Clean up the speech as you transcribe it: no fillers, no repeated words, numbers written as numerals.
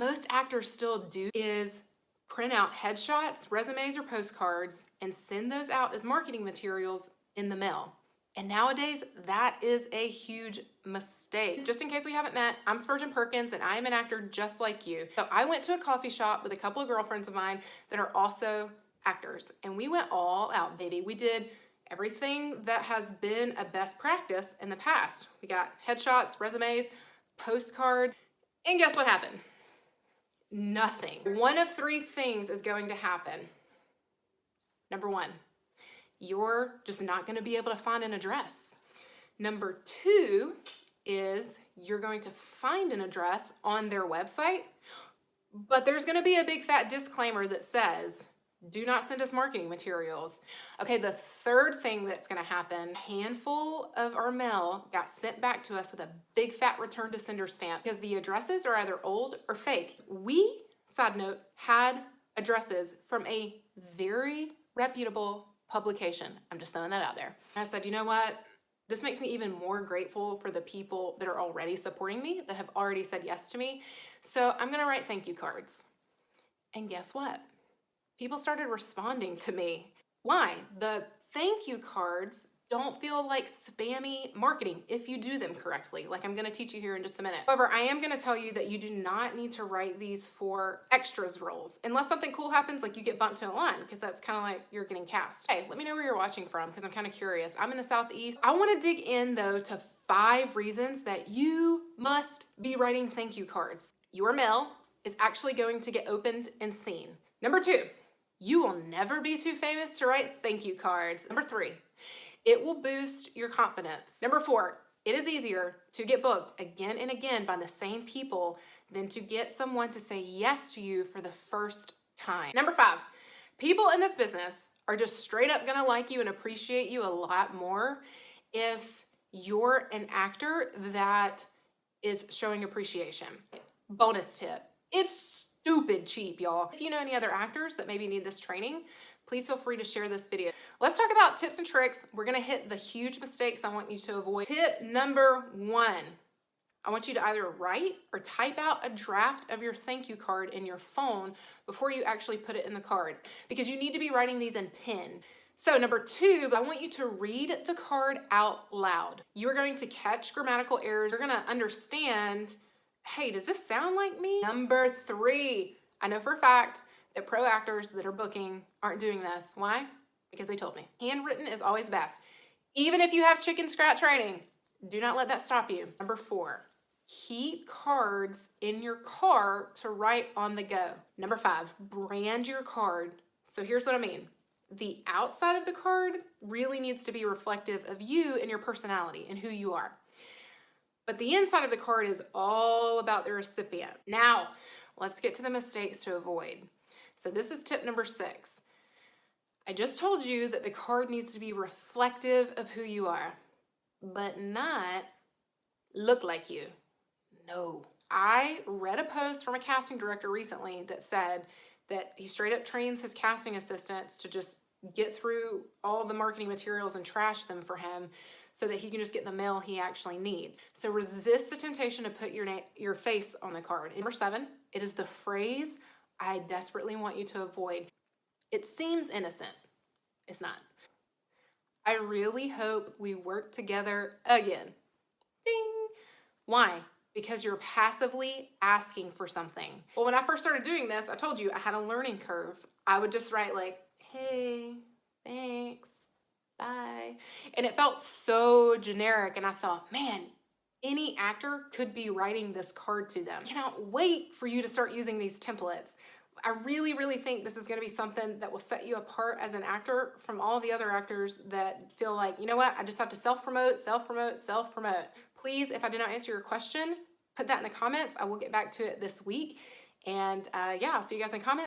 most actors still do is print out headshots, resumes, or postcards and send those out as marketing materials in the mail. And nowadays, that is a huge mistake. Just in case we haven't met, I'm Spurgeon Perkins and I am an actor just like you. So I went to a coffee shop with a couple of girlfriends of mine that are also actors, and we went all out, baby. We did everything that has been a best practice in the past. We got headshots, resumes, postcards, and guess what happened? Nothing. One of three things is going to happen. Number one, you're just not going to be able to find an address. Number two is you're going to find an address on their website, but there's going to be a big fat disclaimer that says, do not send us marketing materials. Okay, the third thing that's going to happen, a handful of our mail got sent back to us with a big fat return to sender stamp because the addresses are either old or fake. We, side note, had addresses from a very reputable publication. I'm just throwing that out there. I said, you know what? This makes me even more grateful for the people that are already supporting me, that have already said yes to me. So I'm going to write thank you cards. And guess what? People started responding to me. Why? The thank you cards don't feel like spammy marketing if you do them correctly, like I'm going to teach you here in just a minute. However, I am going to tell you that you do not need to write these for extras roles unless something cool happens, like you get bumped to a line, because that's kind of like you're getting cast. Hey, let me know where you're watching from because I'm kind of curious. I'm in the Southeast. I want to dig in though to 5 reasons that you must be writing thank you cards. Your mail is actually going to get opened and seen. Number 2, you will never be too famous to write thank you cards. Number 3, it will boost your confidence. Number 4, it is easier to get booked again and again by the same people than to get someone to say yes to you for the first time. Number 5, people in this business are just straight up gonna like you and appreciate you a lot more if you're an actor that is showing appreciation. Bonus tip, it's stupid cheap, y'all. If you know any other actors that maybe need this training, please feel free to share this video. Let's talk about tips and tricks. We're gonna hit the huge mistakes I want you to avoid. Tip number 1, I want you to either write or type out a draft of your thank you card in your phone before you actually put it in the card, because you need to be writing these in pen. So number 2, I want you to read the card out loud. You're going to catch grammatical errors. You're gonna understand, hey, does this sound like me? Number 3, I know for a fact that pro actors that are booking aren't doing this. Why? Because they told me. Handwritten is always best. Even if you have chicken scratch writing, do not let that stop you. Number 4, keep cards in your car to write on the go. Number 5, brand your card. So here's what I mean. The outside of the card really needs to be reflective of you and your personality and who you are. But the inside of the card is all about the recipient. Now, let's get to the mistakes to avoid. So this is tip number 6. I just told you that the card needs to be reflective of who you are, but not look like you. No. I read a post from a casting director recently that said that he straight up trains his casting assistants to just get through all the marketing materials and trash them for him so that he can just get the mail he actually needs. So resist the temptation to put your face on the card. Number 7, it is the phrase I desperately want you to avoid. It seems innocent. It's not. I really hope we work together again. Ding. Why? Because you're passively asking for something. Well, when I first started doing this, I told you I had a learning curve. I would just write like, hey, thanks, bye. And it felt so generic. And I thought, man, any actor could be writing this card to them. I cannot wait for you to start using these templates. I really, really think this is gonna be something that will set you apart as an actor from all the other actors that feel like, you know what, I just have to self-promote, self-promote, self-promote. Please, if I did not answer your question, put that in the comments. I will get back to it this week. And yeah, I'll see you guys in the comments.